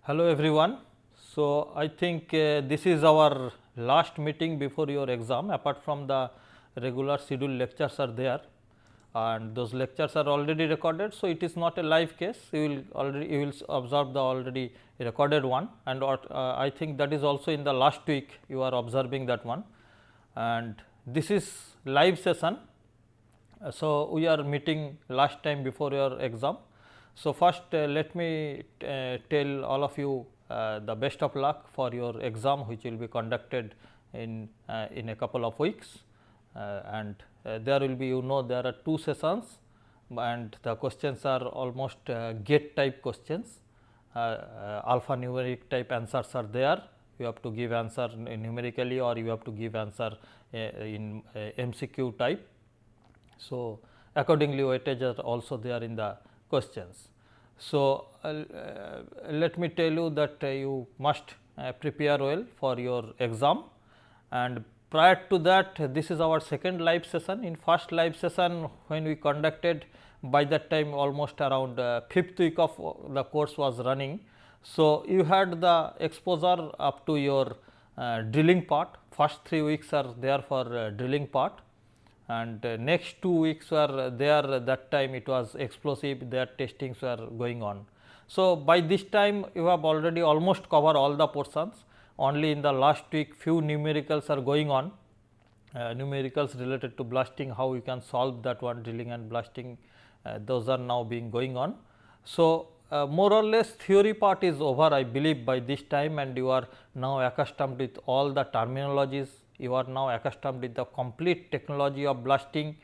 Hello everyone. So, I think this is our last meeting before your exam, apart from the regular scheduled lectures are there, and those lectures are already recorded. So, it is not a live case, you will observe the already recorded one, and I think that is also in the last week you are observing that one, and this is live session. So, we are meeting last time before your exam. So, first let me tell all of you the best of luck for your exam, which will be conducted in a couple of weeks, and there will be, there are 2 sessions, and the questions are almost gate type questions. Alphanumeric type answers are there. You have to give answer numerically, or you have to give answer in MCQ type. So, accordingly weightage are also there in the questions. So, let me tell you that you must prepare well for your exam, and prior to that, this is our second live session. In first live session, when we conducted, by that time almost around 5th week of the course was running. So, you had the exposure up to your drilling part. First 3 weeks are there for drilling part, and next 2 weeks were there, that time it was explosive, their testings were going on. So, by this time you have already almost covered all the portions, only in the last week few numericals are going on, numericals related to blasting, how you can solve that one, drilling and blasting, those are now being going on. So, more or less theory part is over, I believe, by this time, and you are now accustomed with all the terminologies, you are now accustomed with the complete technology of blasting.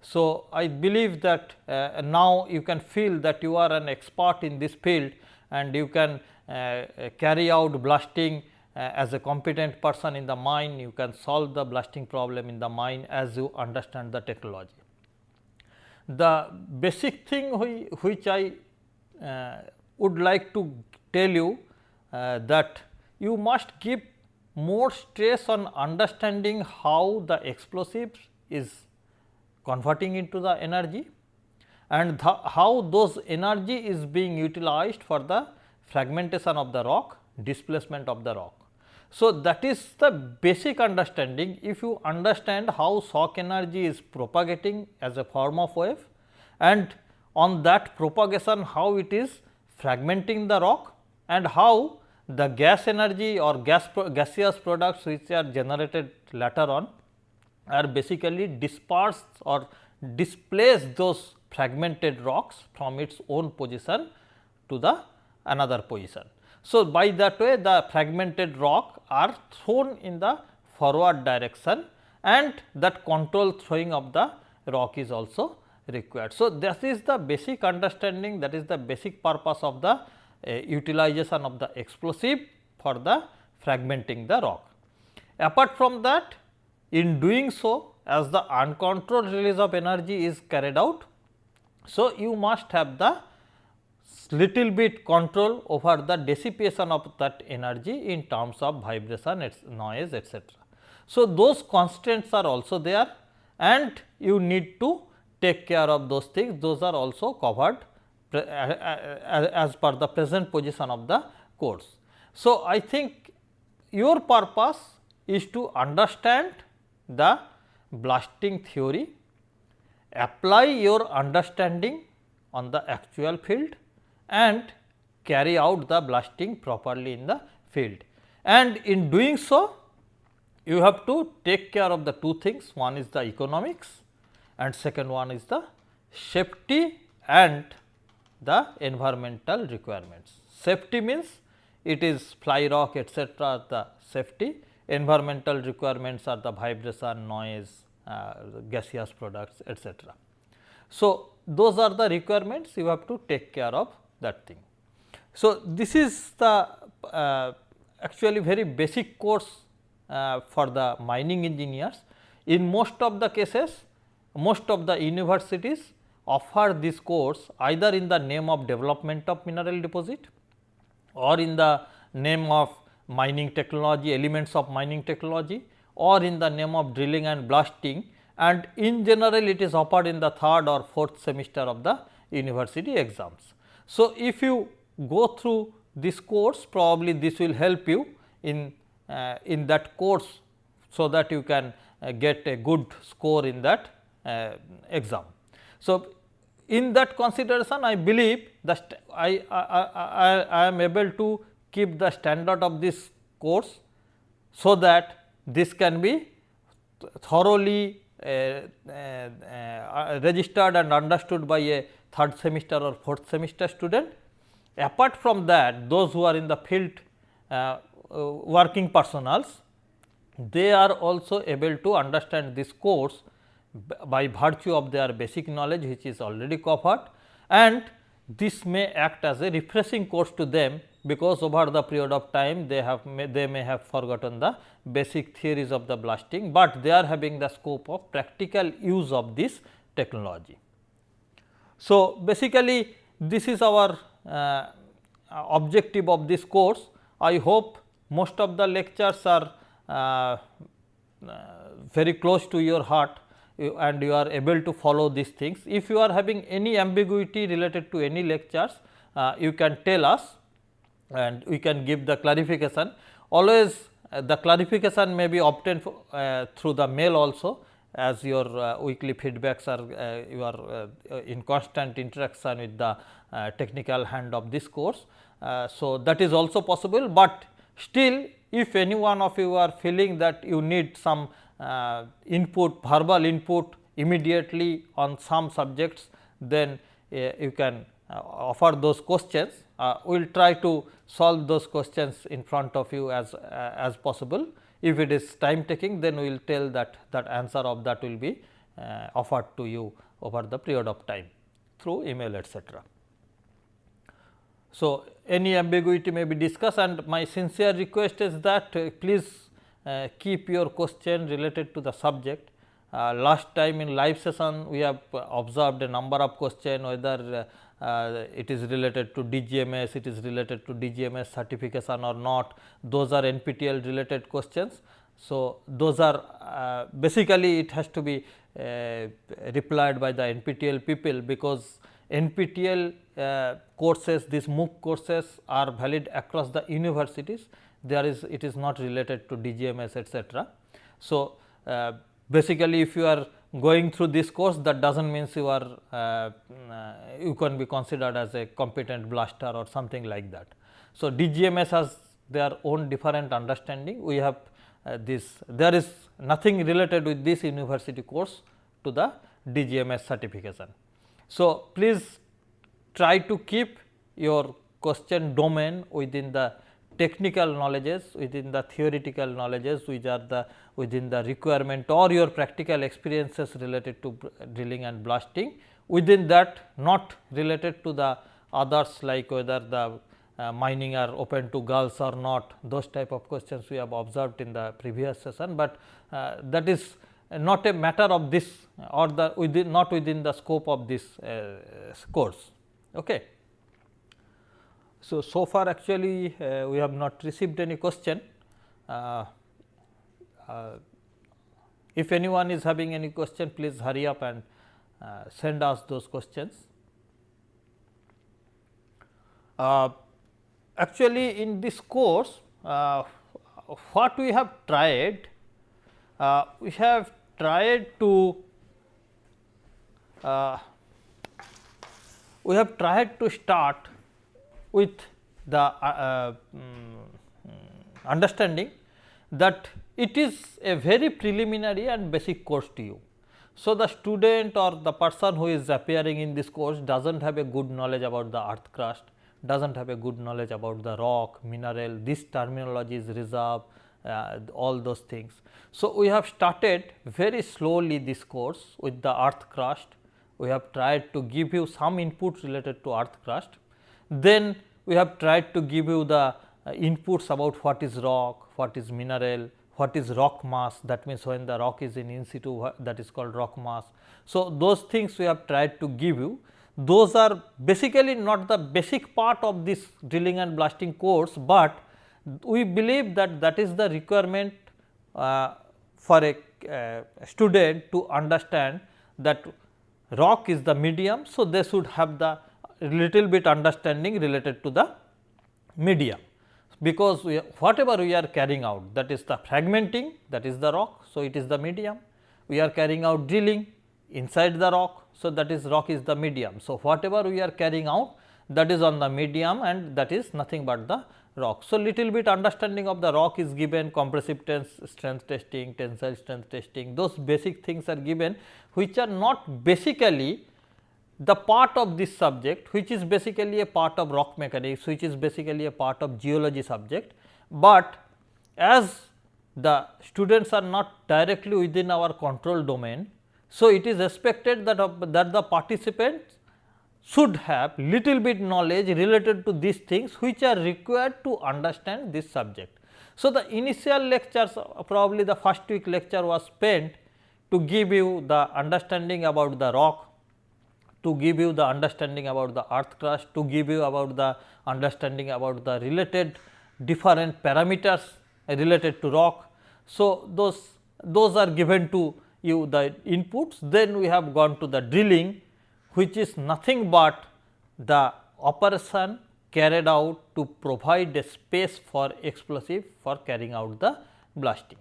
So, I believe that now you can feel that you are an expert in this field, and you can carry out blasting as a competent person in the mine, you can solve the blasting problem in the mine as you understand the technology. The basic thing which I would like to tell you that you must give more stress on understanding how the explosives is converting into the energy, and how those energy is being utilized for the fragmentation of the rock, displacement of the rock. So, that is the basic understanding. If you understand how shock energy is propagating as a form of wave, and on that propagation how it is fragmenting the rock, and how the gas energy or gaseous products which are generated later on are basically dispersed or displace those fragmented rocks from its own position to the another position. So, by that way the fragmented rock are thrown in the forward direction, and that control throwing of the rock is also required. So, that is the basic understanding, that is the basic purpose of the utilization of the explosive for the fragmenting the rock. Apart from that, in doing so, as the uncontrolled release of energy is carried out, so you must have the little bit control over the dissipation of that energy in terms of vibration, noise, etc. So, those constraints are also there, and you need to take care of those things, those are also covered as per the present position of the course. So, I think your purpose is to understand the blasting theory, apply your understanding on the actual field, and carry out the blasting properly in the field. And in doing so, you have to take care of the 2 things, one is the economics and second one is the safety and the environmental requirements. Safety means it is fly rock, etc., the safety. Environmental requirements are the vibration, noise, gaseous products, etc. So, those are the requirements, you have to take care of that thing. So, this is the actually very basic course for the mining engineers. In most of the cases, most of the universities offer this course either in the name of development of mineral deposit, or in the name of mining technology, elements of mining technology, or in the name of drilling and blasting, and in general it is offered in the 3rd or 4th semester of the university exams. So, if you go through this course, probably this will help you in that course, so that you can get a good score in that exam. So, in that consideration, I believe that I am able to keep the standard of this course, so that this can be thoroughly registered and understood by a third semester or fourth semester student. Apart from that, those who are in the field working personals, they are also able to understand this course by virtue of their basic knowledge, which is already covered, and this may act as a refreshing course to them, because over the period of time they may have forgotten the basic theories of the blasting, but they are having the scope of practical use of this technology. So, basically this is our objective of this course. I hope most of the lectures are very close to your heart, and you are able to follow these things. If you are having any ambiguity related to any lectures, you can tell us and we can give the clarification. Always the clarification may be obtained through the mail also, as your weekly feedbacks are you are in constant interaction with the technical hand of this course. So, that is also possible, but still if any one of you are feeling that you need some input, verbal input immediately on some subjects, then you can offer those questions. We will try to solve those questions in front of you as possible. If it is time taking, then we will tell that answer of that will be offered to you over the period of time through email, etc. So, any ambiguity may be discussed, and my sincere request is that please keep your question related to the subject. Last time in live session we have observed a number of questions, whether it is related to DGMS, it is related to DGMS certification or not. Those are NPTEL related questions. So, those are basically it has to be replied by the NPTEL people, because NPTEL courses, these MOOC courses are valid across the universities. It is not related to DGMS, etc. So, basically if you are going through this course, that does not mean you are you can be considered as a competent blaster or something like that. So, DGMS has their own different understanding. We have there is nothing related with this university course to the DGMS certification. So, please try to keep your question domain within the technical knowledges, within the theoretical knowledges, which are within the requirement or your practical experiences related to drilling and blasting. Within that, not related to the others, like whether the mining are open to girls or not, those type of questions we have observed in the previous session, but that is not a matter of this, or not within the scope of this course. Okay. So far actually we have not received any question. If anyone is having any question, please hurry up and send us those questions. Actually in this course, what we have tried, we have tried to start with the understanding that it is a very preliminary and basic course to you. So, the student or the person who is appearing in this course does not have a good knowledge about the earth crust, does not have a good knowledge about the rock, mineral, this terminology is reserve, all those things. So, we have started very slowly this course with the earth crust. We have tried to give you some input related to earth crust. Then we have tried to give you the inputs about what is rock, what is mineral, what is rock mass, that means when the rock is in situ, that is called rock mass. So, those things we have tried to give you. Those are basically not the basic part of this drilling and blasting course, but we believe that that is the requirement for a student to understand that rock is the medium. So, they should have the little bit understanding related to the medium, because whatever we are carrying out, that is the fragmenting, that is the rock. So, it is the medium. We are carrying out drilling inside the rock. So, that is rock is the medium. So, whatever we are carrying out, that is on the medium, and that is nothing but the rock. So, little bit understanding of the rock is given, compressive strength testing, tensile strength testing, those basic things are given, which are not basically the part of this subject, which is basically a part of rock mechanics, which is basically a part of geology subject. But as the students are not directly within our control domain, so it is expected that the participants should have little bit knowledge related to these things, which are required to understand this subject. So, the initial lectures, probably the first week lecture was spent to give you the understanding about the rock, to give you the understanding about the earth crust, to give you about the understanding about the related different parameters related to rock. So, those are given to you the inputs. Then we have gone to the drilling, which is nothing but the operation carried out to provide a space for explosive for carrying out the blasting.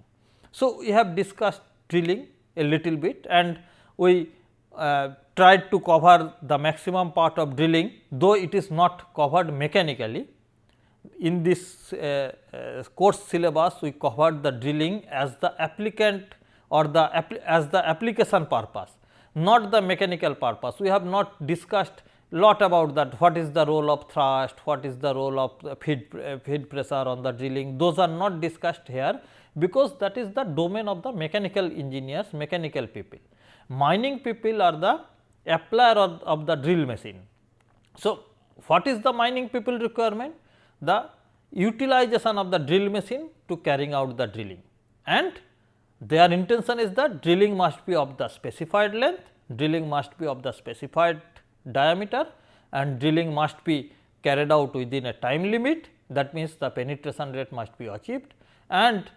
So, we have discussed drilling a little bit, and we tried to cover the maximum part of drilling, though it is not covered mechanically. In this course syllabus, we covered the drilling as the applicant or as the application purpose, not the mechanical purpose. We have not discussed lot about that, what is the role of thrust, what is the role of feed pressure on the drilling, those are not discussed here, because that is the domain of the mechanical engineers, mechanical people. Mining people are the applier of the drill machine. So, what is the mining people requirement? The utilization of the drill machine to carrying out the drilling, and their intention is that drilling must be of the specified length, drilling must be of the specified diameter, and drilling must be carried out within a time limit. That means, the penetration rate must be achieved, and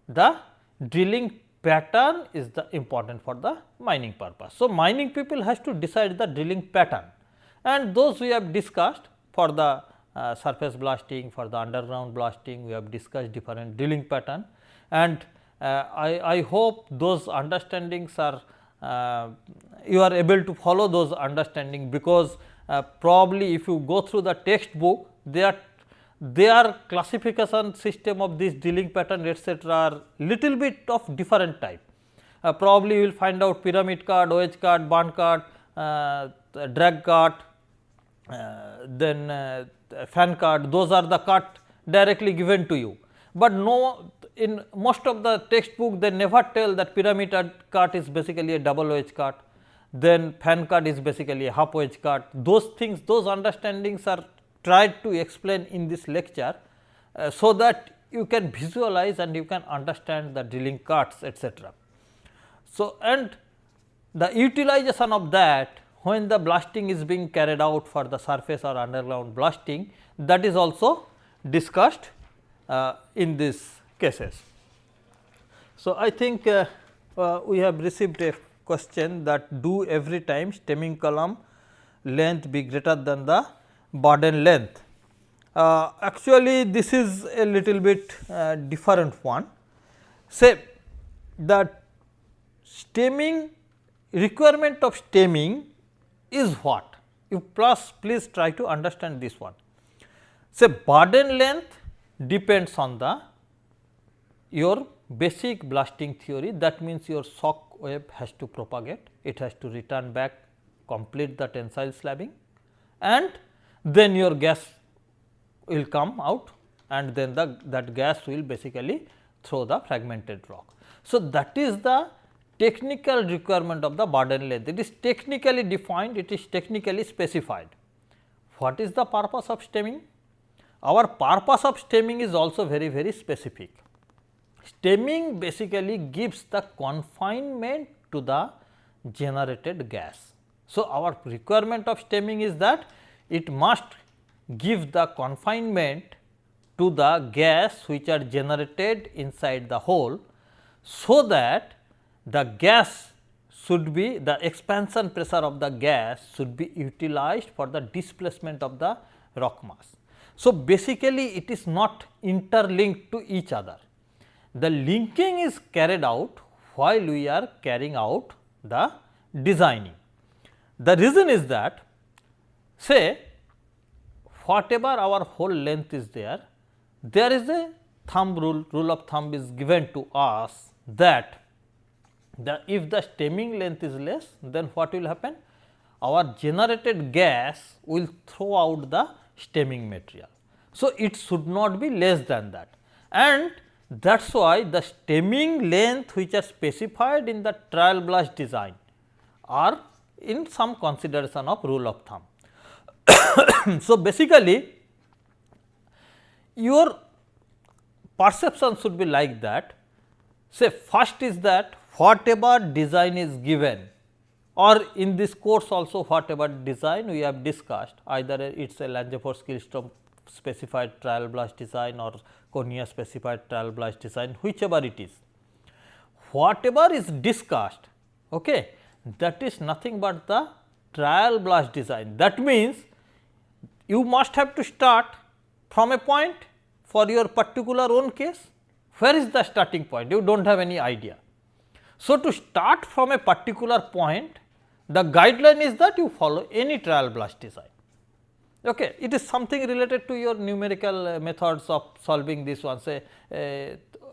the drilling pattern is the important for the mining purpose. So, mining people has to decide the drilling pattern, and those we have discussed for the surface blasting, for the underground blasting, we have discussed different drilling pattern, and I hope those understandings are you are able to follow those understanding, because probably if you go through the textbook, their classification system of this drilling pattern etc., are little bit of different type. Probably you will find out pyramid cut, wedge cut, burn cut, drag cut, then fan cut, those are the cut directly given to you. But no, in most of the textbook they never tell that pyramid cut is basically a double wedge cut, then fan cut is basically a half wedge cut. Those things, those understandings are tried to explain in this lecture, so that you can visualize and you can understand the drilling cuts etc. So, and the utilization of that when the blasting is being carried out for the surface or underground blasting, that is also discussed in these cases. So, I think we have received a question that do every time stemming column length be greater than the burden length. Actually, this is a little bit different one. Say that stemming, requirement of stemming is what? You please try to understand this one. Say burden length depends on the your basic blasting theory, that means your shock wave has to propagate, it has to return back, complete the tensile slabbing, and then your gas will come out, and then that gas will basically throw the fragmented rock. So, that is the technical requirement of the burden length. It is technically defined, it is technically specified. What is the purpose of stemming? Our purpose of stemming is also very specific. Stemming basically gives the confinement to the generated gas. So, our requirement of stemming is that it must give the confinement to the gas which are generated inside the hole, so that the gas should be, the expansion pressure of the gas should be utilized for the displacement of the rock mass. So, basically it is not interlinked to each other. The linking is carried out while we are carrying out the designing. The reason is that, say whatever our whole length is there, there is a rule of thumb is given to us that if the stemming length is less, then what will happen? Our generated gas will throw out the stemming material. So, it should not be less than that, and that is why the stemming length which are specified in the trial blast design are in some consideration of rule of thumb. So, basically your perception should be like that. Say first is that whatever design is given, or in this course also whatever design we have discussed, either it is a Lange-Fors-Killstrom specified trial blast design or Konya specified trial blast design, whichever it is, whatever is discussed, okay, that is nothing but the trial blast design. That means, you must have to start from a point for your particular own case. Where is the starting point? You do not have any idea. So, to start from a particular point, the guideline is that you follow any trial blast design. Okay. It is something related to your numerical methods of solving this one, say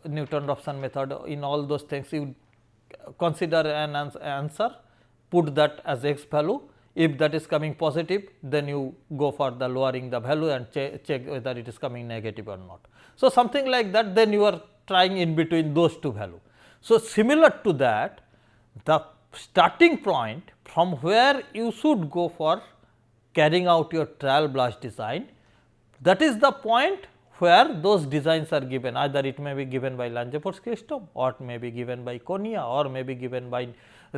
Newton-Raphson method. In all those things, you consider an answer, put that as x value. If that is coming positive, then you go for the lowering the value and check whether it is coming negative or not. So, something like that, then you are trying in between those two values. So, similar to that, the starting point from where you should go for carrying out your trial blast design, that is the point where those designs are given, either it may be given by Lange-Fors-Killstrom or it may be given by Konya or may be given by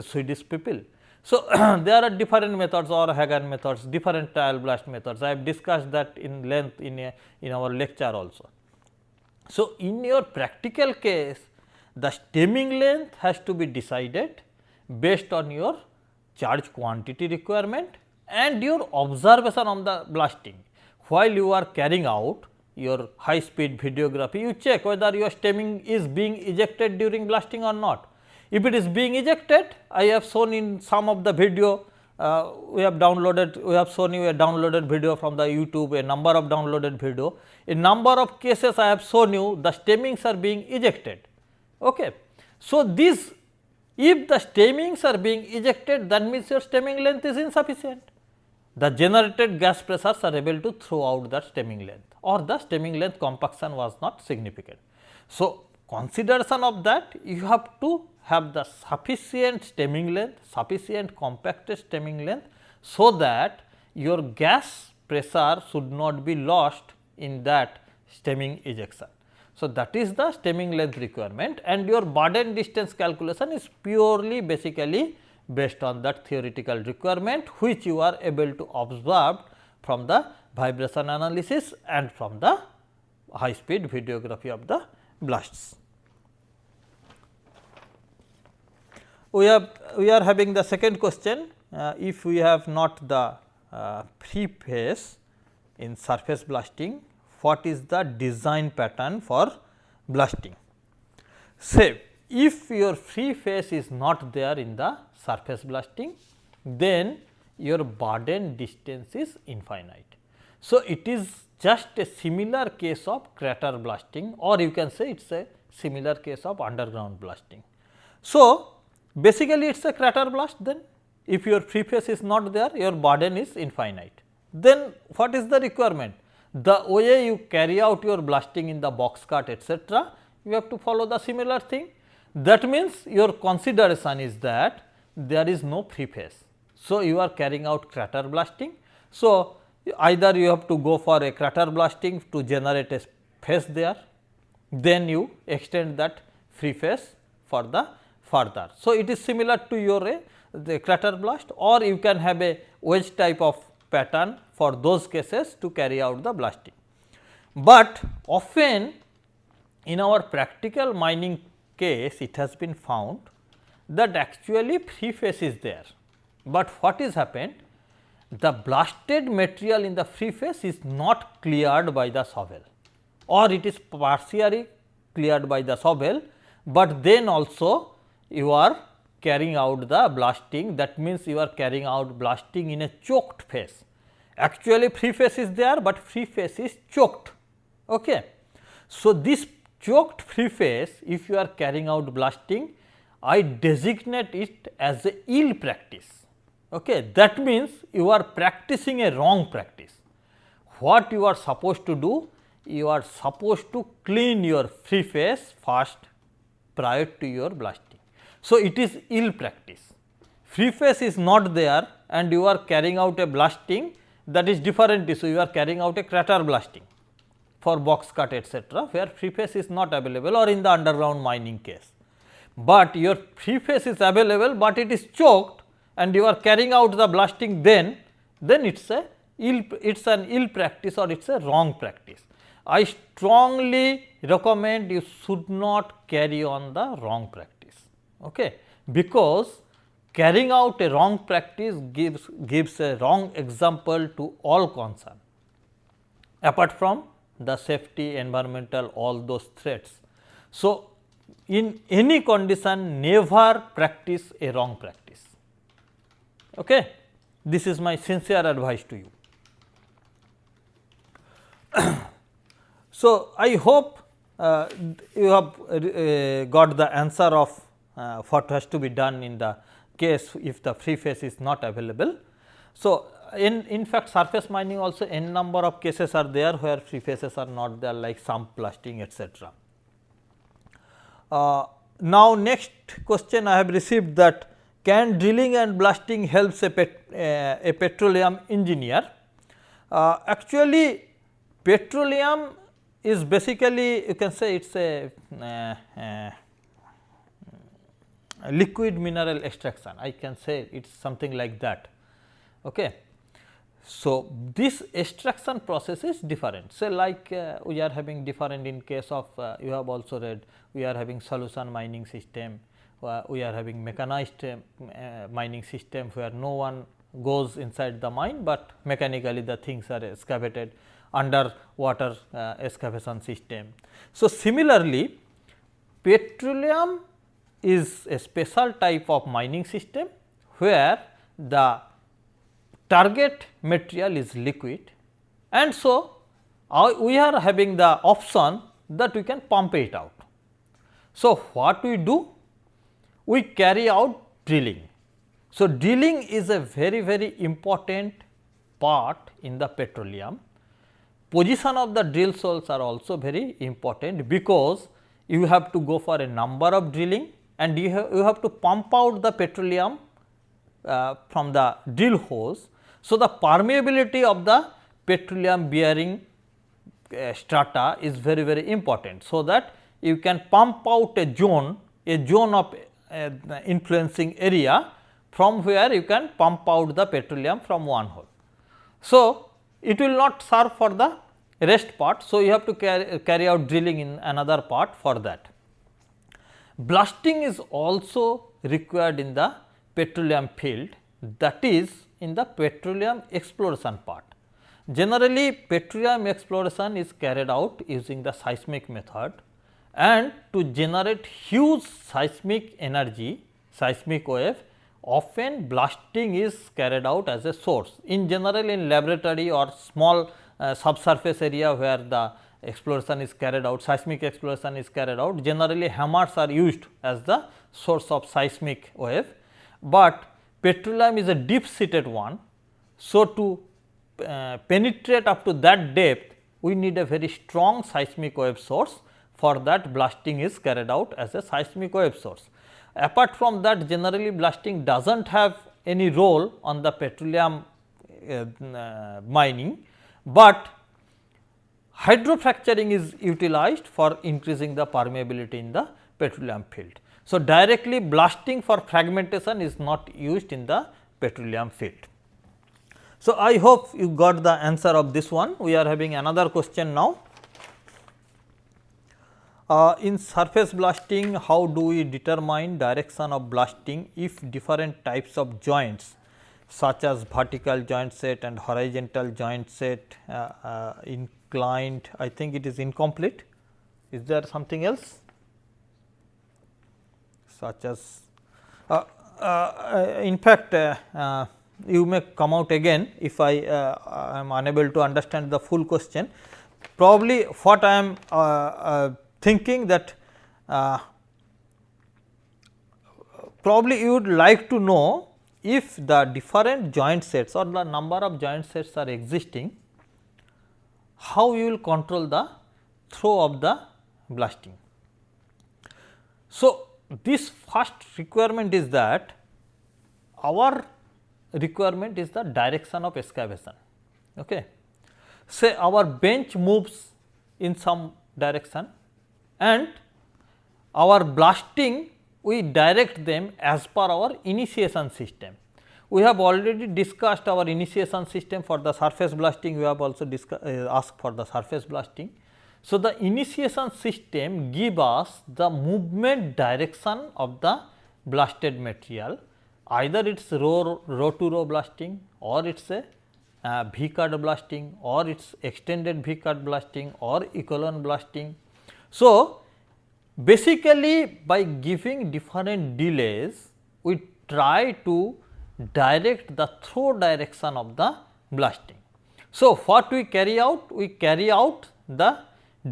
Swedish people. So, there are different methods or Hagen methods, different trial blast methods. I have discussed that in length in our lecture also. So, in your practical case, the stemming length has to be decided based on your charge quantity requirement and your observation on the blasting. While you are carrying out your high speed videography, you check whether your stemming is being ejected during blasting or not. If it is being ejected, I have shown in some of the video, we have shown you a downloaded video from the YouTube, a number of downloaded video. In number of cases I have shown you the stemmings are being ejected. Okay. So, this, if the stemmings are being ejected, that means your stemming length is insufficient. The generated gas pressures are able to throw out the stemming length, or the stemming length compaction was not significant. So, consideration of that, you have to have the sufficient stemming length, sufficient compacted stemming length, so that your gas pressure should not be lost in that stemming ejection. So, that is the stemming length requirement, and your burden distance calculation is purely basically based on that theoretical requirement, which you are able to observe from the vibration analysis and from the high speed videography of the blasts. We are having the second question. If we have not the free phase in surface blasting, what is the design pattern for blasting? Say, if your free phase is not there in the surface blasting, then your burden distance is infinite. So, it is just a similar case of crater blasting, or you can say it is a similar case of underground blasting. So, basically it is a crater blast. Then if your free phase is not there, your burden is infinite. Then what is the requirement? The way you carry out your blasting in the box cut, etc., you have to follow the similar thing. That means your consideration is that there is no free phase. So, you are carrying out crater blasting. So, either you have to go for a crater blasting to generate a phase there, then you extend that free phase for the further. So, it is similar to your the crater blast, or you can have a wedge type of pattern for those cases to carry out the blasting. But often in our practical mining case, it has been found that actually free phase is there, but what is happened, the blasted material in the free phase is not cleared by the shovel, or it is partially cleared by the shovel, but then also you are carrying out the blasting, that means you are carrying out blasting in a choked phase. Actually free phase is there, but free phase is choked. Okay. So, this choked free phase, if you are carrying out blasting, I designate it as a ill practice. Okay. That means you are practicing a wrong practice. What you are supposed to do? You are supposed to clean your free phase first prior to your blasting. So, it is ill practice. Free phase is not there and you are carrying out a blasting, that is different issue. You are carrying out a crater blasting for box cut etc., where free phase is not available, or in the underground mining case. But your free phase is available, but it is choked and you are carrying out the blasting, then it is an ill practice or it is a wrong practice. I strongly recommend you should not carry on the wrong practice, okay, because carrying out a wrong practice gives a wrong example to all concerned, apart from the safety, environmental, all those threats. So, in any condition never practice a wrong practice. Okay. This is my sincere advice to you. So, I hope you have got the answer of what has to be done in the case if the free phase is not available. So, in fact, surface mining also n number of cases are there where free phases are not there, like sump blasting etc. Now, next question I have received, that can drilling and blasting helps a petroleum engineer? Actually, petroleum is basically, you can say it is a liquid mineral extraction, I can say it is something like that. Okay. So, this extraction process is different. Say like we are having different in case of you have also read, we are having solution mining system, we are having mechanized mining system where no one goes inside the mine, but mechanically the things are excavated, underwater excavation system. So, similarly, petroleum is a special type of mining system where the target material is liquid, and so we are having the option that we can pump it out. So, what we do? We carry out drilling. So, drilling is a very important part in the petroleum. Position of the drill holes are also very important, because you have to go for a number of drilling and you have to pump out the petroleum from the drill holes. So, the permeability of the petroleum bearing strata is very important, so that you can pump out a zone of influencing area from where you can pump out the petroleum from one hole. So, it will not serve for the rest part. So, you have to carry out drilling in another part for that. Blasting is also required in the petroleum field, that is in the petroleum exploration part. Generally, petroleum exploration is carried out using the seismic method, and to generate huge seismic energy, seismic wave, often blasting is carried out as a source. In general, in laboratory or small subsurface area where the exploration is carried out, seismic exploration is carried out, generally hammers are used as the source of seismic wave, but petroleum is a deep seated one. So, to penetrate up to that depth, we need a very strong seismic wave source. For that, blasting is carried out as a seismic wave source. Apart from that, generally blasting does not have any role on the petroleum mining, but hydrofracturing is utilized for increasing the permeability in the petroleum field. So, directly blasting for fragmentation is not used in the petroleum field. So, I hope you got the answer of this one. We are having another question now. In surface blasting, how do we determine direction of blasting if different types of joints such as vertical joint set and horizontal joint set, inclined. I think it is incomplete. Is there something else? Such as in fact, you may come out again if I am unable to understand the full question. Probably what I am thinking that probably you would like to know if the different joint sets or the number of joint sets are existing, how you will control the throw of the blasting. So, this first requirement is that our requirement is the direction of excavation. Okay. Say our bench moves in some direction and our blasting we direct them as per our initiation system. We have already discussed our initiation system for the surface blasting, we have also asked for the surface blasting. So, the initiation system give us the movement direction of the blasted material, either it is row to row blasting or it is a V cut blasting or it is extended V cut blasting or echelon blasting. So, basically by giving different delays, we try to direct the throw direction of the blasting. So, what we carry out? We carry out the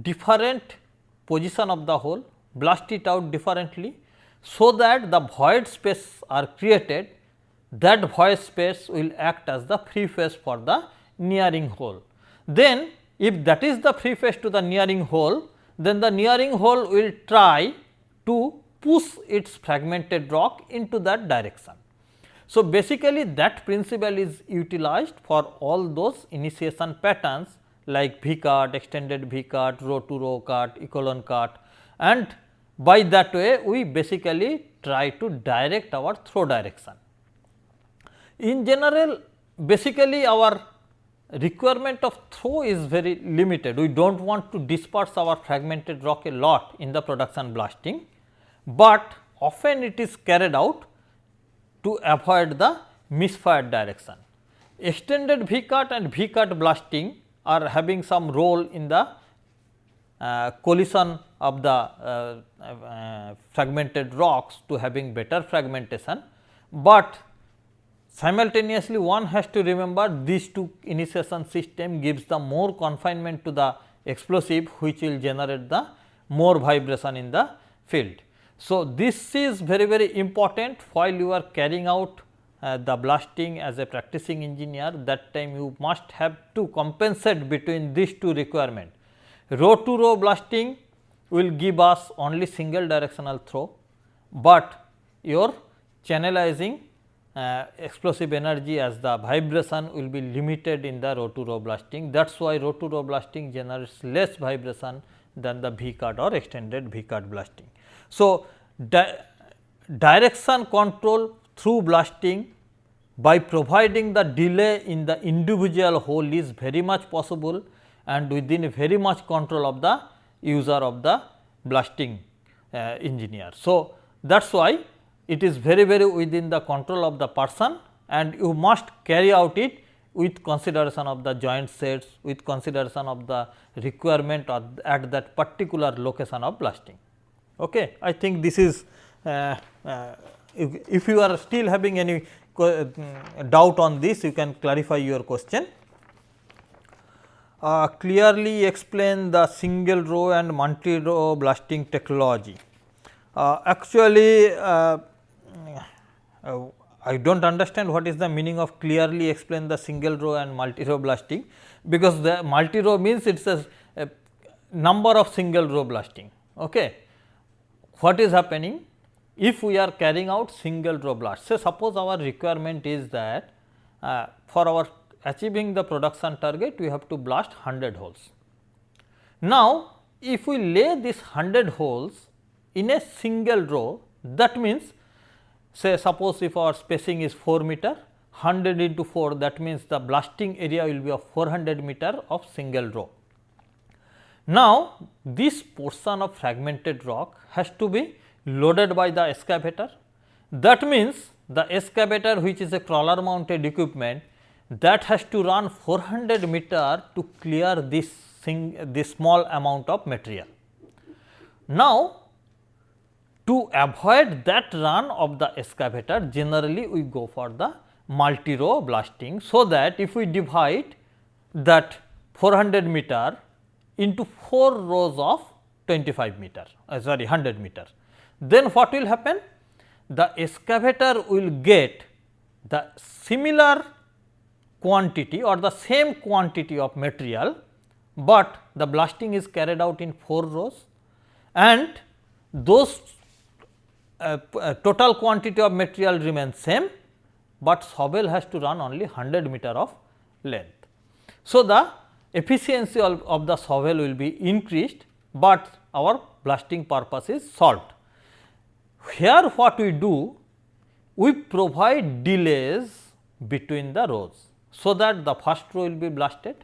different position of the hole, blast it out differently, so that the void space are created. That void space will act as the free face for the nearing hole. Then if that is the free face to the nearing hole, then the nearing hole will try to push its fragmented rock into that direction. So, basically that principle is utilized for all those initiation patterns like V cut, extended V cut, row to row cut, echelon cut, and by that way we basically try to direct our throw direction. In general, basically our requirement of throw is very limited. We do not want to disperse our fragmented rock a lot in the production blasting, but often it is carried out to avoid the misfired direction. Extended V cut and V cut blasting are having some role in the collision of the fragmented rocks to having better fragmentation, but simultaneously one has to remember these two initiation system gives the more confinement to the explosive, which will generate the more vibration in the field. So, this is very important while you are carrying out the blasting as a practicing engineer. That time you must have to compensate between these two requirements. Row to row blasting will give us only single directional throw, but your channelizing explosive energy as the vibration will be limited in the row to row blasting. That is why row to row blasting generates less vibration than the V cut or extended V cut blasting. So, direction control through blasting by providing the delay in the individual hole is very much possible and within very much control of the user of the blasting engineer. So, that is why it is very within the control of the person, and you must carry out it with consideration of the joint sets, with consideration of the requirement at that particular location of blasting. Okay. I think this is if you are still having any doubt on this, you can clarify your question. Clearly explain the single row and multi row blasting technology. Actually, I do not understand what is the meaning of clearly explain the single row and multi row blasting, because the multi row means it is a number of single row blasting. Okay. What is happening if we are carrying out single row blast? Say suppose our requirement is that for our achieving the production target we have to blast 100 holes. Now, if we lay this 100 holes in a single row, that means say suppose if our spacing is 4 meter, 100 into 4, that means the blasting area will be of 400 meter of single row. Now, this portion of fragmented rock has to be loaded by the excavator. That means, the excavator, which is a crawler mounted equipment, that has to run 400 meter to clear this small amount of material. Now, to avoid that run of the excavator, generally we go for the multi-row blasting. So, that if we divide that 400 meter into 4 rows of 25 meter, 100 meter, then what will happen? The excavator will get the similar quantity or the same quantity of material, but the blasting is carried out in 4 rows, and those total quantity of material remains same, but shovel has to run only 100 meter of length. So, the efficiency of the shovel will be increased, but our blasting purpose is solved. Here what we do? We provide delays between the rows, so that the first row will be blasted,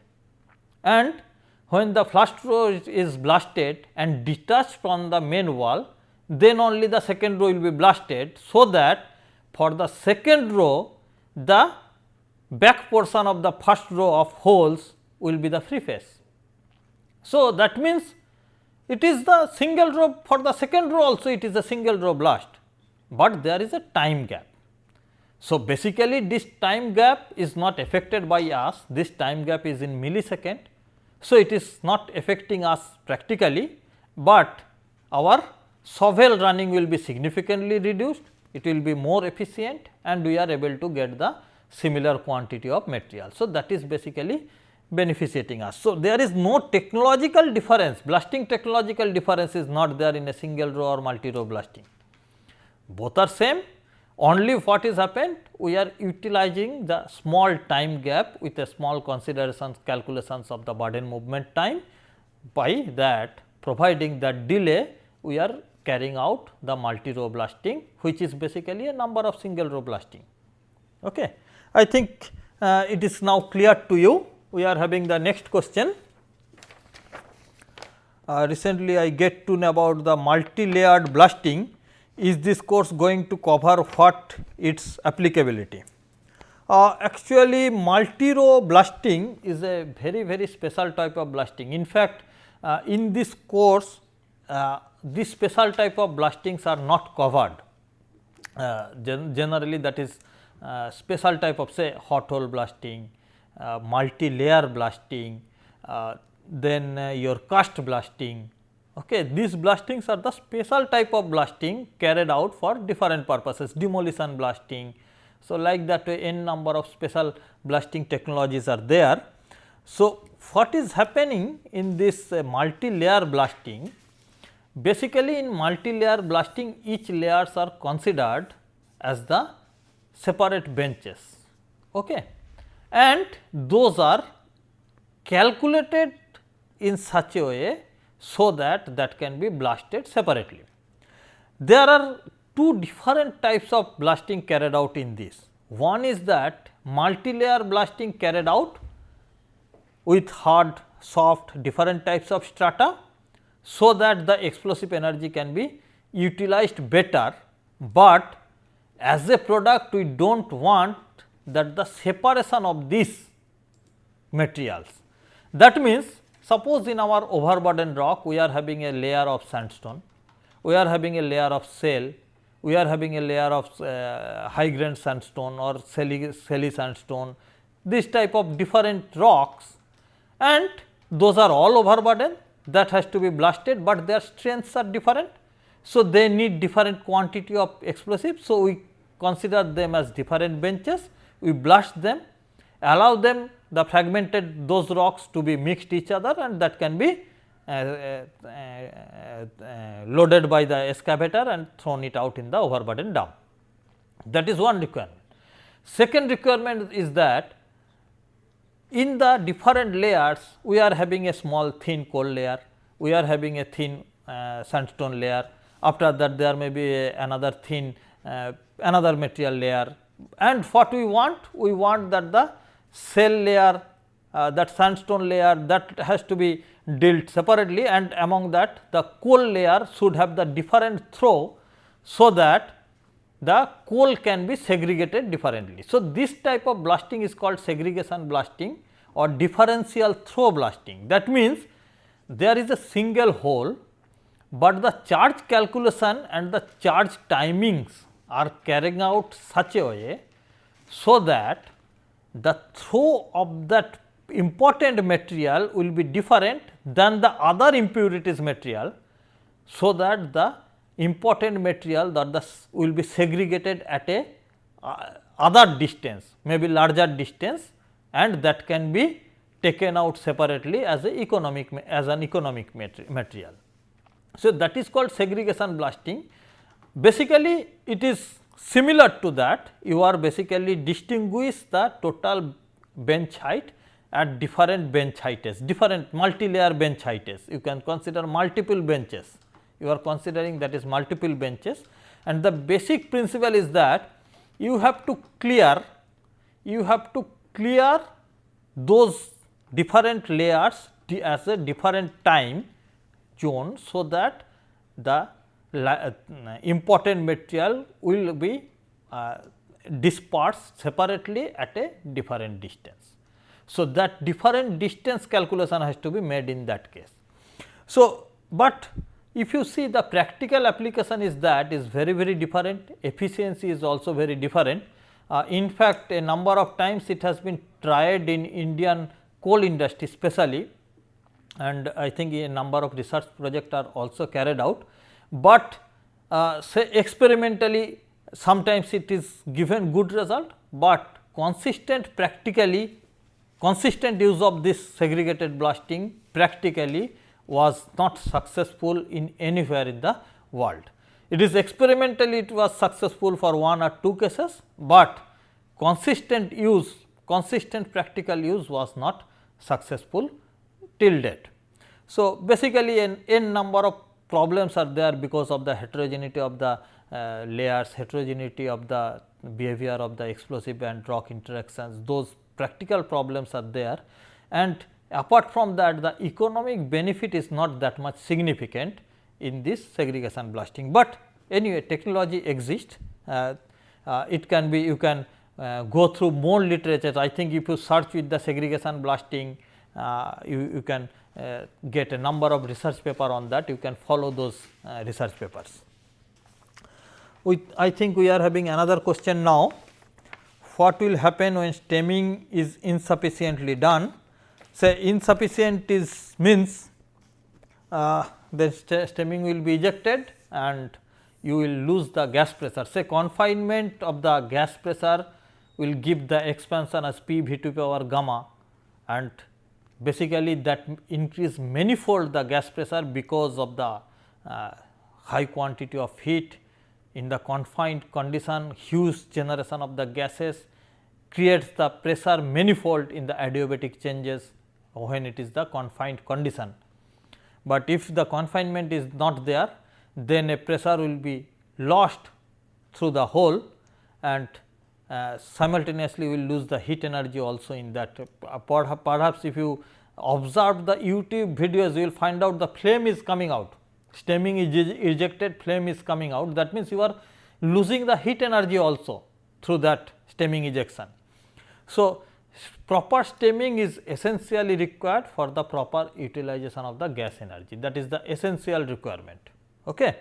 and when the first row is blasted and detached from the main wall, then only the second row will be blasted. So, that for the second row the back portion of the first row of holes will be the free face. So, that means it is the single row. For the second row also it is a single row blast, but there is a time gap. So, basically this time gap is not affected by us, this time gap is in millisecond. So, it is not affecting us practically, but our shovel running will be significantly reduced, it will be more efficient, and we are able to get the similar quantity of material. So, that is basically beneficiating us. So, there is no technological difference, blasting technological difference is not there in a single row or multi row blasting. Both are same, only what is happened, we are utilizing the small time gap with a small considerations calculations of the burden movement time. By that, providing that delay, we are carrying out the multi row blasting, which is basically a number of single row blasting. Okay. I think it is now clear to you. We are having the next question. Recently I get to know about the multi-layered blasting. Is this course going to cover what its applicability? Actually, multi-row blasting is a very special type of blasting. In fact, in this course, this special type of blastings are not covered. Generally, that is special type of, say, hot hole blasting, multi-layer blasting, then your cast blasting. Okay, these blastings are the special type of blasting carried out for different purposes, demolition blasting. So, like that way n number of special blasting technologies are there. So, what is happening in this multi-layer blasting? Basically, in multi-layer blasting, each layers are considered as the separate benches, okay, and those are calculated in such a way, so that can be blasted separately. There are two different types of blasting carried out in this. One is that multi-layer blasting carried out with hard, soft, different types of strata, so that the explosive energy can be utilized better, but as a product we do not want that the separation of these materials. That means, suppose in our overburden rock we are having a layer of sandstone, we are having a layer of shale, we are having a layer of high grain sandstone or shelly sandstone, this type of different rocks, and those are all overburden that has to be blasted, but their strengths are different. So, they need different quantity of explosive. So, we consider them as different benches, we blast them, allow them the fragmented those rocks to be mixed each other, and that can be loaded by the excavator and thrown it out in the overburden dam. That is one requirement. Second requirement is that in the different layers we are having a small thin coal layer, we are having a thin sandstone layer, after that there may be another thin another material layer, and what we want? We want that the shale layer, that sandstone layer, that has to be dealt separately, and among that the coal layer should have the different throw, so that the coal can be segregated differently. So, this type of blasting is called segregation blasting or differential throw blasting. That means, there is a single hole, but the charge calculation and the charge timings are carrying out such a way, so that the throw of that important material will be different than the other impurities material. So, that the important material that will be segregated at a other distance, maybe larger distance, and that can be taken out separately as an economic material. So, that is called segregation blasting. Basically, it is similar to that. You are basically distinguish the total bench height at different bench heights, different multi-layer bench heights. You can consider multiple benches. You are considering that is multiple benches, and the basic principle is that you have to clear those different layers as a different time zone, so that the important material will be dispersed separately at a different distance. So, that different distance calculation has to be made in that case. So, but if you see the practical application is very different, efficiency is also very different. In fact, a number of times it has been tried in Indian coal industry especially, and I think a number of research projects are also carried out, but say experimentally sometimes it is given good result, but consistent use of this segregated blasting practically was not successful in anywhere in the world. It is experimentally it was successful for 1 or 2 cases, but consistent practical use was not successful till date. So, basically an n number of problems are there because of the heterogeneity of the layers, heterogeneity of the behavior of the explosive and rock interactions, those practical problems are there, and apart from that the economic benefit is not that much significant in this segregation blasting. But anyway, technology exists, it can be, you can go through more literature. I think if you search with the segregation blasting, you can get a number of research paper on that, you can follow those research papers. I think we are having another question now. What will happen when stemming is insufficiently done? Say insufficient is means the stemming will be ejected and you will lose the gas pressure. Say confinement of the gas pressure will give the expansion as P V to power gamma, and basically that increase manifold the gas pressure because of the high quantity of heat in the confined condition. Huge generation of the gases creates the pressure manifold in the adiabatic changes when it is the confined condition. But if the confinement is not there, then a pressure will be lost through the hole, and simultaneously will lose the heat energy also in that. Perhaps if you observe the YouTube videos, you will find out the flame is coming out, stemming is ejected, flame is coming out. That means you are losing the heat energy also through that stemming ejection. So, proper stemming is essentially required for the proper utilization of the gas energy, that is the essential requirement. Okay.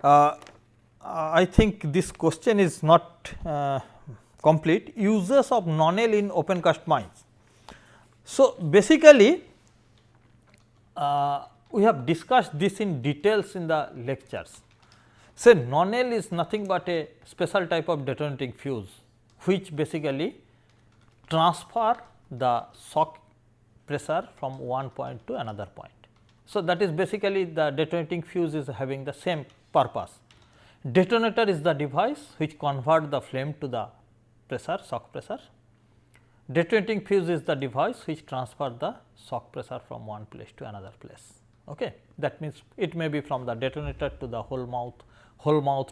I think this question is not complete. Uses of NonAL in open cast mines. So, basically we have discussed this in details in the lectures. Say NonAL is nothing but a special type of detonating fuse, which basically transfer the shock pressure from one point to another point. So, that is basically the detonating fuse is having the same purpose. Detonator is the device which convert the flame to the pressure, shock pressure. Detonating fuse is the device which transfer the shock pressure from one place to another place. Okay. That means, it may be from the detonator to the hole mouth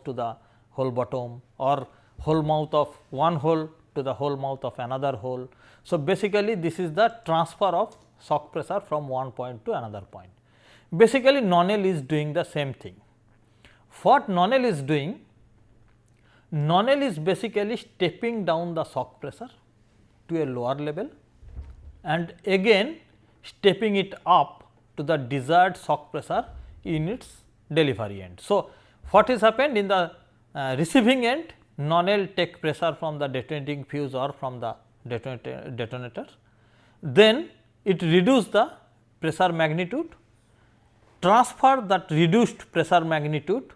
to the hole bottom, or hole mouth of one hole to the hole mouth of another hole. So, basically this is the transfer of shock pressure from one point to another point. Basically NonAL is doing the same thing. What NonAL is doing? NonAL is basically stepping down the shock pressure to a lower level and again stepping it up to the desired shock pressure in its delivery end. So, what is happened in the receiving end? NonAL take pressure from the detonating fuse or from the detonator, then it reduce the pressure magnitude, transfer that reduced pressure magnitude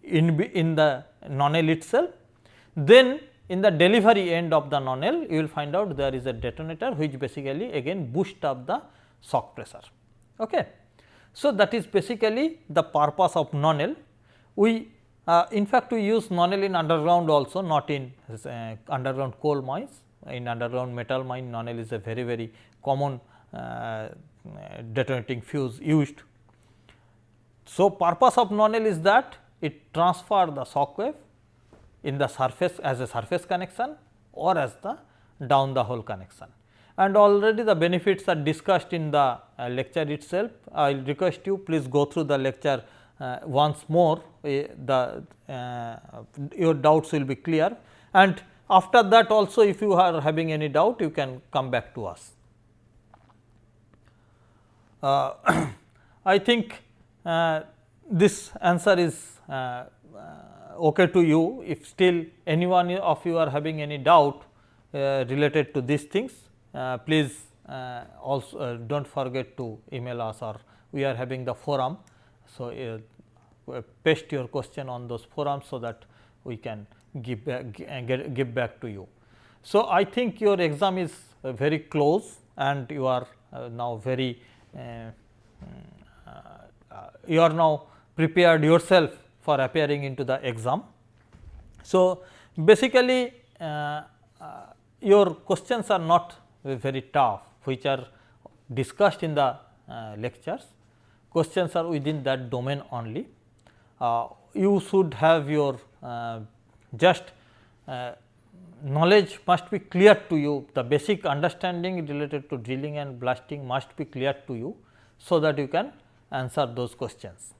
in the NonAL itself, then in the delivery end of the NonAL you will find out there is a detonator which basically again boost up the shock pressure. Okay. So, that is basically the purpose of NonAL. We in fact, we use NonAL in underground also, not in underground coal mines. In underground metal mine, NonAL is a very common detonating fuse used. So, purpose of NonAL is that it transfer the shock wave in the surface as a surface connection or as the down the hole connection. And already the benefits are discussed in the lecture itself. I will request you please go through the lecture once more, your doubts will be clear, and after that also if you are having any doubt you can come back to us. I think this answer is okay to you. If still anyone of you are having any doubt related to these things, please also do not forget to email us, or we are having the forum. So, paste your question on those forums so that we can give back to you. So, I think your exam is very close and you are now very you are now prepared yourself for appearing into the exam. So, basically your questions are not very tough, which are discussed in the lectures. Questions are within that domain only. You should have your just knowledge must be clear to you, the basic understanding related to drilling and blasting must be clear to you, so that you can answer those questions.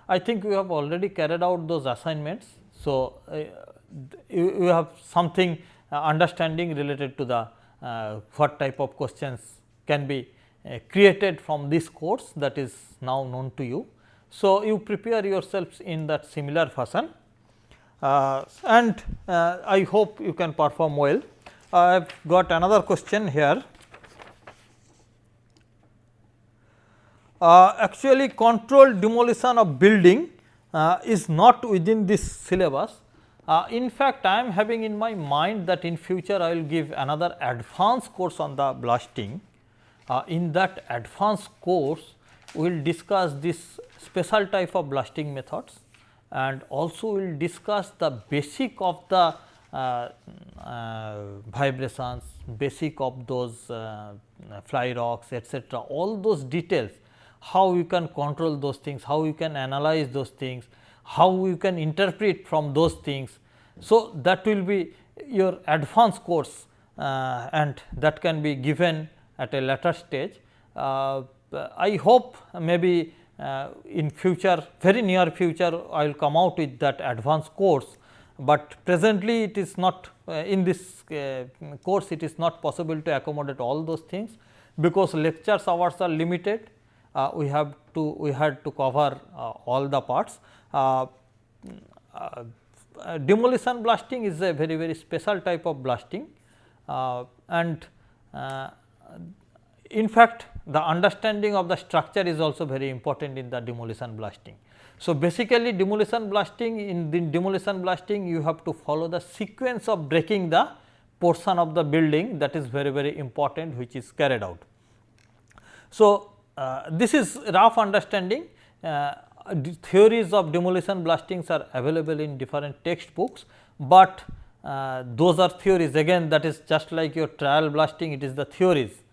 I think we have already carried out those assignments. So, you have something understanding related to the what type of questions can be created from this course, that is now known to you. So, you prepare yourselves in that similar fashion and I hope you can perform well. I have got another question here. Actually controlled demolition of building is not within this syllabus. In fact, I am having in my mind that in future I will give another advanced course on the blasting. In that advanced course, we will discuss this special type of blasting methods and also we will discuss the basic of the vibrations, basic of those fly rocks, etc. All those details, how you can control those things, how you can analyze those things, how you can interpret from those things. So, that will be your advanced course and that can be given at a later stage. I hope maybe in future, very near future, I will come out with that advanced course, but presently it is not in this course, it is not possible to accommodate all those things, because lectures hours are limited. We had to cover all the parts. Demolition blasting is a very special type of blasting and in fact, the understanding of the structure is also very important in the demolition blasting. So, basically demolition blasting, in the demolition blasting you have to follow the sequence of breaking the portion of the building, that is very important, which is carried out. So, this is rough understanding. Theories of demolition blastings are available in different textbooks, but those are theories, again that is just like your trial blasting, it is the theories.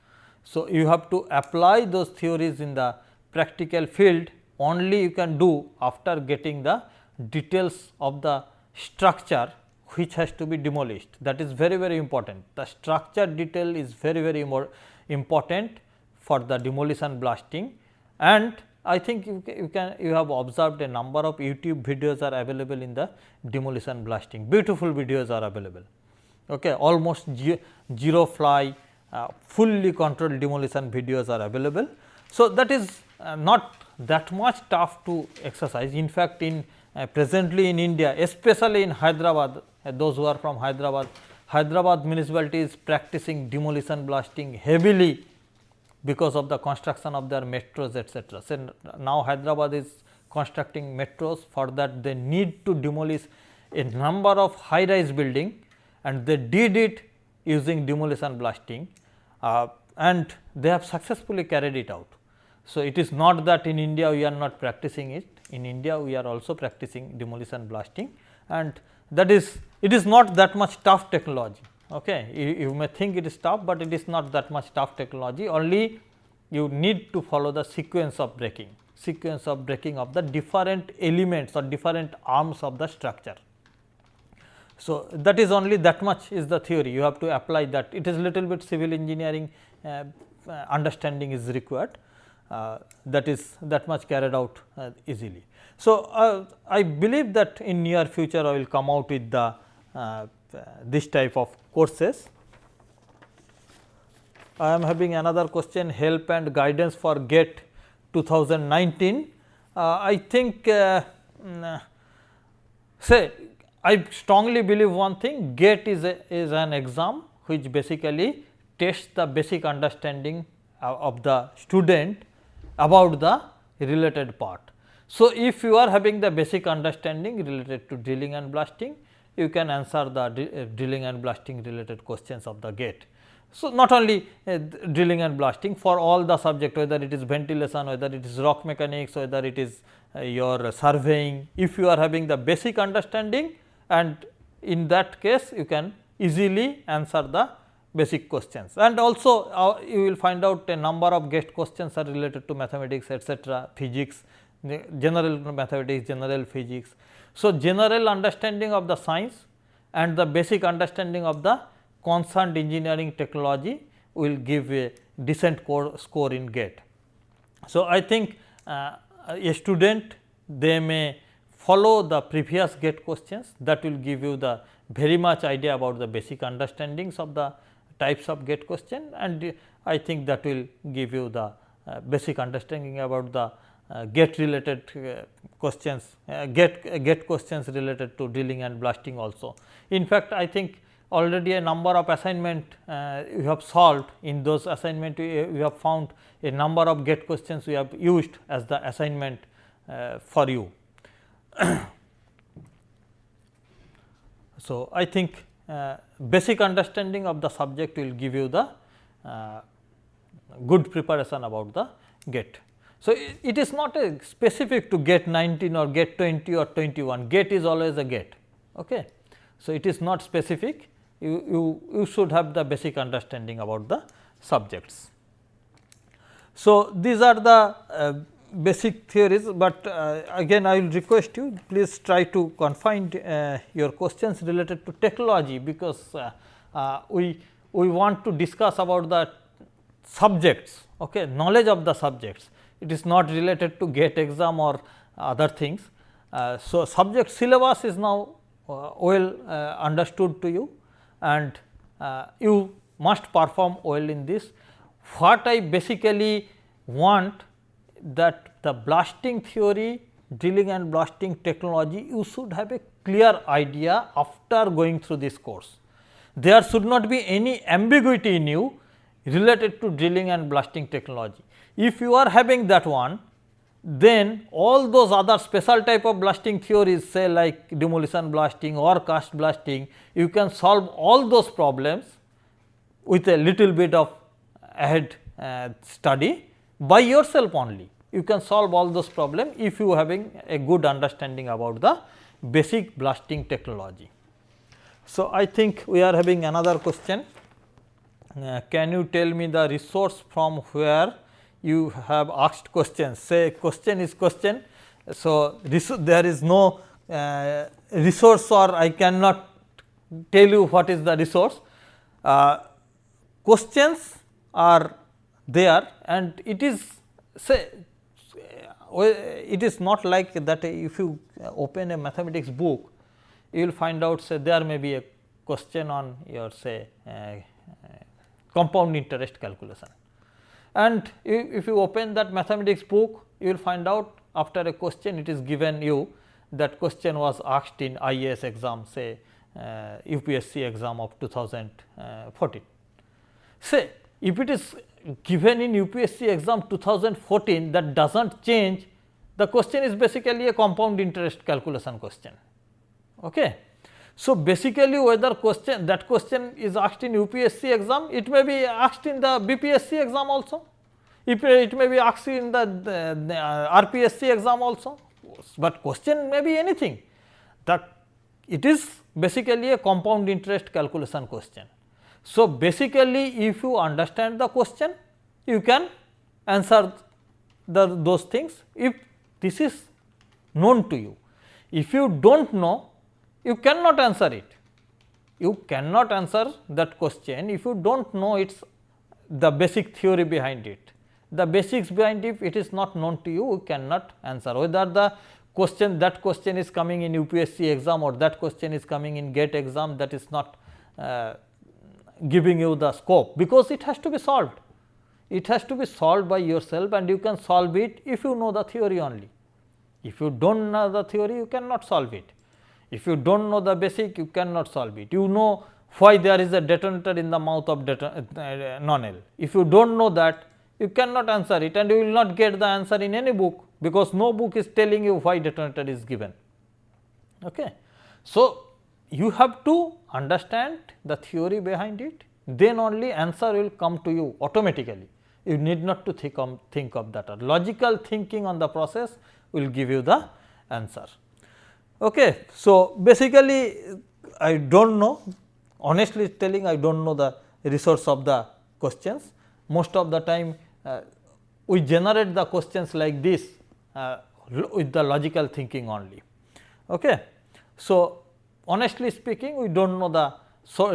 So, you have to apply those theories in the practical field, only you can do after getting the details of the structure which has to be demolished, that is very important. The structure detail is very important for the demolition blasting, and I think you have observed a number of YouTube videos are available in the demolition blasting. Beautiful videos are available. Okay, almost zero fly, fully controlled demolition videos are available. So, that is not that much tough to exercise. In fact, in presently in India, especially in Hyderabad, those who are from Hyderabad municipality is practicing demolition blasting heavily because of the construction of their metros, etc. So, now Hyderabad is constructing metros. For that they need to demolish a number of high rise building, and they did it using demolition blasting, and they have successfully carried it out. So, it is not that in India we are not practicing it. In India we are also practicing demolition blasting, and that is, it is not that much tough technology. Okay. You may think it is tough, but it is not that much tough technology, only you need to follow the sequence of breaking of the different elements or different arms of the structure. So, that is only that much is the theory, you have to apply that. It is little bit civil engineering understanding is required, that is that much carried out easily. So, I believe that in near future I will come out with the this type of courses. I am having another question, help and guidance for GATE 2019. I think say I strongly believe one thing, GATE is an exam which basically tests the basic understanding of the student about the related part. So, if you are having the basic understanding related to drilling and blasting, you can answer the drilling and blasting related questions of the GATE. So, not only drilling and blasting, for all the subject, whether it is ventilation, whether it is rock mechanics, whether it is your surveying, if you are having the basic understanding, and in that case you can easily answer the basic questions. And also you will find out a number of GATE questions are related to mathematics, etc., physics, general mathematics, general physics. So, general understanding of the science and the basic understanding of the concerned engineering technology will give a decent score in GATE. So, I think a student, they may follow the previous GATE questions, that will give you the very much idea about the basic understandings of the types of GATE question, and I think that will give you the basic understanding about the GATE related questions, GATE questions related to drilling and blasting also. In fact, I think already a number of assignment you have solved. In those assignment we have found a number of GATE questions we have used as the assignment for you. So, I think basic understanding of the subject will give you the good preparation about the GATE. So, it is not a specific to GATE 19 or GATE 20 or 21, GATE is always a GATE. Okay. So, it is not specific, you should have the basic understanding about the subjects. So, these are the basic theories, but again I will request you, please try to confine your questions related to technology, because we want to discuss about the subjects, okay, knowledge of the subjects. It is not related to GATE exam or other things. So, subject syllabus is now well understood to you, and you must perform well in this. What I basically want, that the blasting theory, drilling and blasting technology, you should have a clear idea after going through this course. There should not be any ambiguity in you related to drilling and blasting technology. If you are having that one, then all those other special type of blasting theories, say like demolition blasting or cast blasting, you can solve all those problems with a little bit of ahead study by yourself only. You can solve all those problems if you are having a good understanding about the basic blasting technology. So, I think we are having another question. Can you tell me the resource from where you have asked questions? Say question is question. So, there is no resource, or I cannot tell you what is the resource. Questions are there, and it is, say, it is not like that if you open a mathematics book, you will find out say there may be a question on your say compound interest calculation. And if you open that mathematics book, you will find out after a question it is given you, that question was asked in IAS exam, say UPSC exam of 2014. Say if it is given in UPSC exam 2014, that does not change, the question is basically a compound interest calculation question. Okay. So, basically whether that question is asked in UPSC exam, it may be asked in the BPSC exam also, it may be asked in the RPSC exam also, but question may be anything. It is basically a compound interest calculation question. So, basically if you understand the question, you can answer those things if this is known to you. If you do not know, you cannot answer it. You cannot answer that question if you do not know its the basic theory behind it. The basics behind it is not known to you, you cannot answer. Whether the question, that question is coming in UPSC exam or that question is coming in GATE exam, that is not giving you the scope, because it has to be solved. It has to be solved by yourself, and you can solve it if you know the theory only. If you do not know the theory, you cannot solve it. If you do not know the basic, you cannot solve it. You know why there is a detonator in the mouth of NonAL. If you do not know that, you cannot answer it, and you will not get the answer in any book, because no book is telling you why detonator is given. Okay. So, you have to understand the theory behind it, then only answer will come to you automatically. You need not to think of that. Logical thinking on the process will give you the answer. Okay. So, basically I do not know, honestly telling, I do not know the resource of the questions. Most of the time we generate the questions like this with the logical thinking only. Okay. So, honestly speaking, we do not know the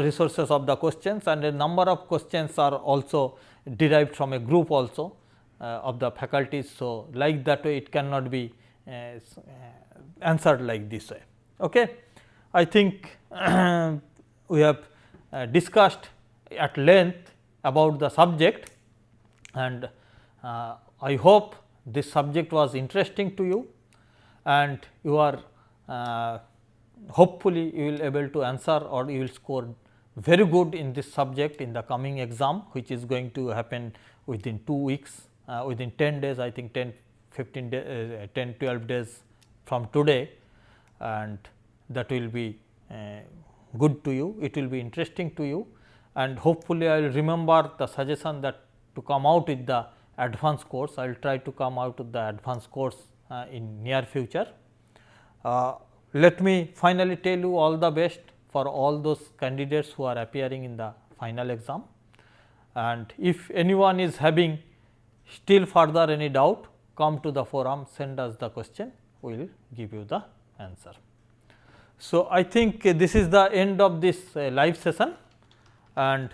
resources of the questions, and a number of questions are also derived from a group also of the faculties. So, like that way it cannot be answered like this way. Okay. I think we have discussed at length about the subject, and I hope this subject was interesting to you, and you are hopefully you will able to answer, or you will score very good in this subject in the coming exam, which is going to happen within 2 weeks, within 10 days, I think 10-15 days, 10-12 days from today, and that will be good to you, it will be interesting to you, and hopefully I will remember the suggestion that to come out with the advanced course. I will try to come out with the advanced course in near future. Let me finally tell you all the best for all those candidates who are appearing in the final exam, and if anyone is having still further any doubt, come to the forum, send us the question, we will give you the answer. So, I think this is the end of this live session, and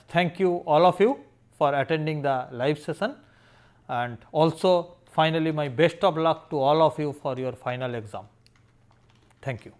thank you all of you for attending the live session, and also finally my best of luck to all of you for your final exam. Thank you.